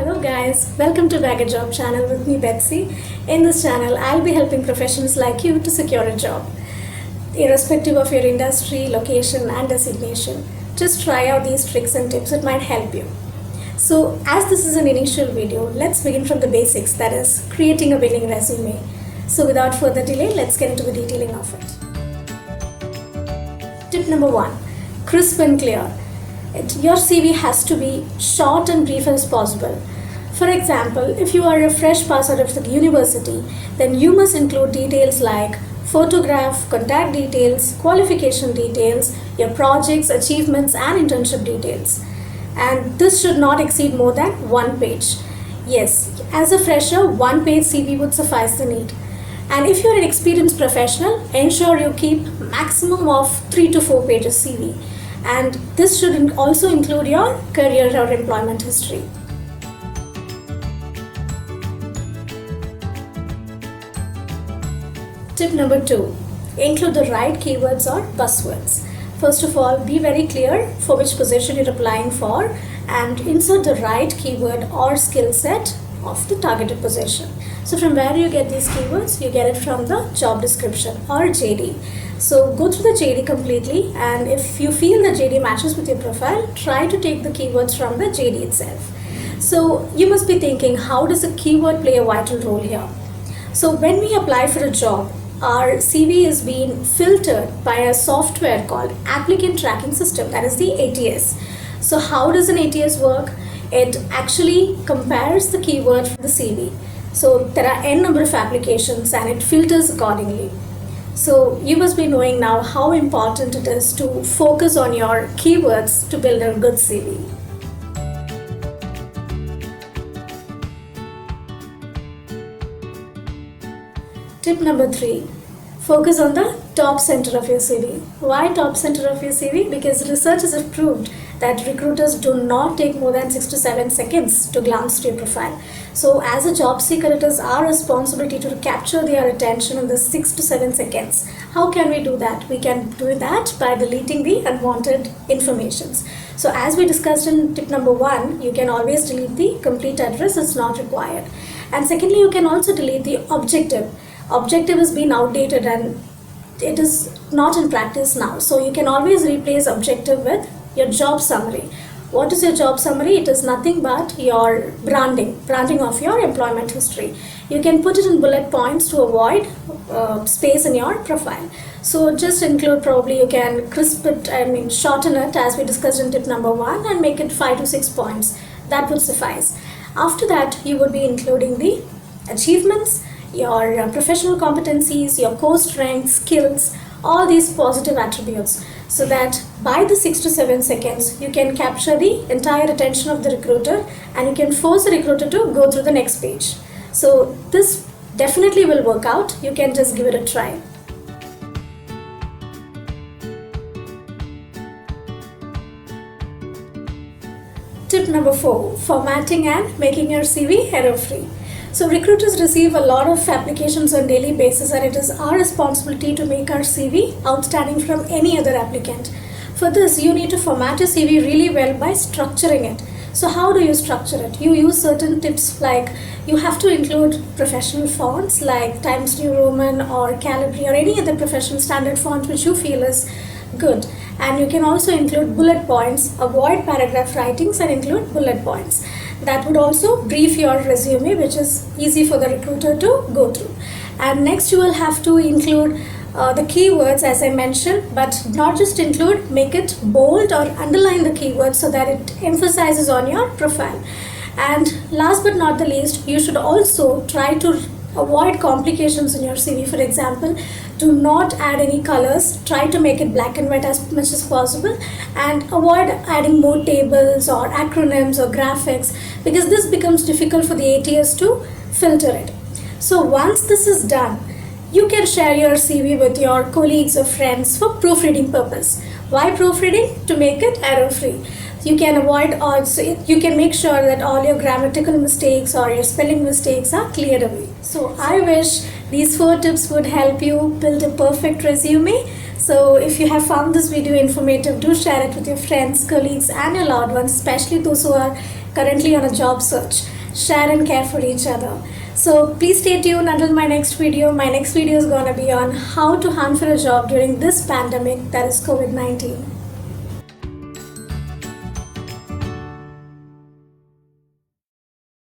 Hello guys, welcome to Bag a Job channel with me Betsy. In this channel, I'll be helping professionals like you to secure a job, irrespective of your industry, location and designation. Just try out these tricks and tips, it might help you. So as this is an initial video, let's begin from the basics, that is creating a winning resume. So without further delay, let's get into the detailing of it. Tip number 1, crisp and clear. Your CV has to be short and brief as possible. For example, if you are a fresh pass out of the university, then you must include details like photograph, contact details, qualification details, your projects, achievements and internship details. And this should not exceed more than 1 page. Yes, as a fresher, 1 page CV would suffice the need. And if you're an experienced professional, ensure you keep maximum of 3 to 4 pages CV. And this should also include your career or employment history. Tip number 2, include the right keywords or buzzwords. First of all, be very clear for which position you're applying for and insert the right keyword or skill set of the targeted position. So from where you get these keywords? You get it from the job description or JD. So go through the JD completely, and if you feel the JD matches with your profile, try to take the keywords from the JD itself. So you must be thinking, how does a keyword play a vital role here? So when we apply for a job, our CV is being filtered by a software called Applicant Tracking System, that is the ATS. So how does an ATS work? It actually compares the keyword from the CV. So there are n number of applications and it filters accordingly. So you must be knowing now how important it is to focus on your keywords to build a good CV. Tip number 3, focus on the top center of your CV. Why top center of your CV? Because researchers have proved that recruiters do not take more than 6 to 7 seconds to glance through your profile. So as a job seeker, it is our responsibility to capture their attention in the 6 to 7 seconds. How can we do that? We can do that by deleting the unwanted informations. So as we discussed in tip number 1, you can always delete the complete address, it's not required. And secondly, you can also delete the objective. Objective has been outdated and it is not in practice now. So you can always replace objective with your job summary. What is your job summary? It is nothing but your branding of your employment history. You can put it in bullet points to avoid space in your profile. So just include, probably you can shorten it as we discussed in tip number 1 and make it 5 to 6 points. That would suffice. After that, you would be including the achievements, your professional competencies, your core strengths, skills, all these positive attributes, so that by the 6 to 7 seconds you can capture the entire attention of the recruiter and you can force the recruiter to go through the next page. So this definitely will work out. You can just give it a try. Tip number 4, formatting and making your CV error-free. So recruiters receive a lot of applications on a daily basis and it is our responsibility to make our CV outstanding from any other applicant. For this, you need to format your CV really well by structuring it. So how do you structure it? You use certain tips like you have to include professional fonts like Times New Roman or Calibri or any other professional standard font which you feel is good. And you can also include bullet points, avoid paragraph writings and include bullet points. That would also brief your resume, which is easy for the recruiter to go through. And next you will have to include the keywords as I mentioned, but not just include, make it bold or underline the keywords so that it emphasizes on your profile. And last but not the least, you should also try to avoid complications in your CV. For example, do not add any colors. Try to make it black and white as much as possible and avoid adding more tables or acronyms or graphics, because this becomes difficult for the ATS to filter it. So once this is done, you can share your CV with your colleagues or friends for proofreading purpose. Why proofreading? To make it error-free. You can avoid also, you can make sure that all your grammatical mistakes or your spelling mistakes are cleared away. So I wish these 4 tips would help you build a perfect resume. So if you have found this video informative, do share it with your friends, colleagues and your loved ones, especially those who are currently on a job search, share and care for each other. So please stay tuned until my next video. My next video is going to be on how to hunt for a job during this pandemic, that is COVID-19.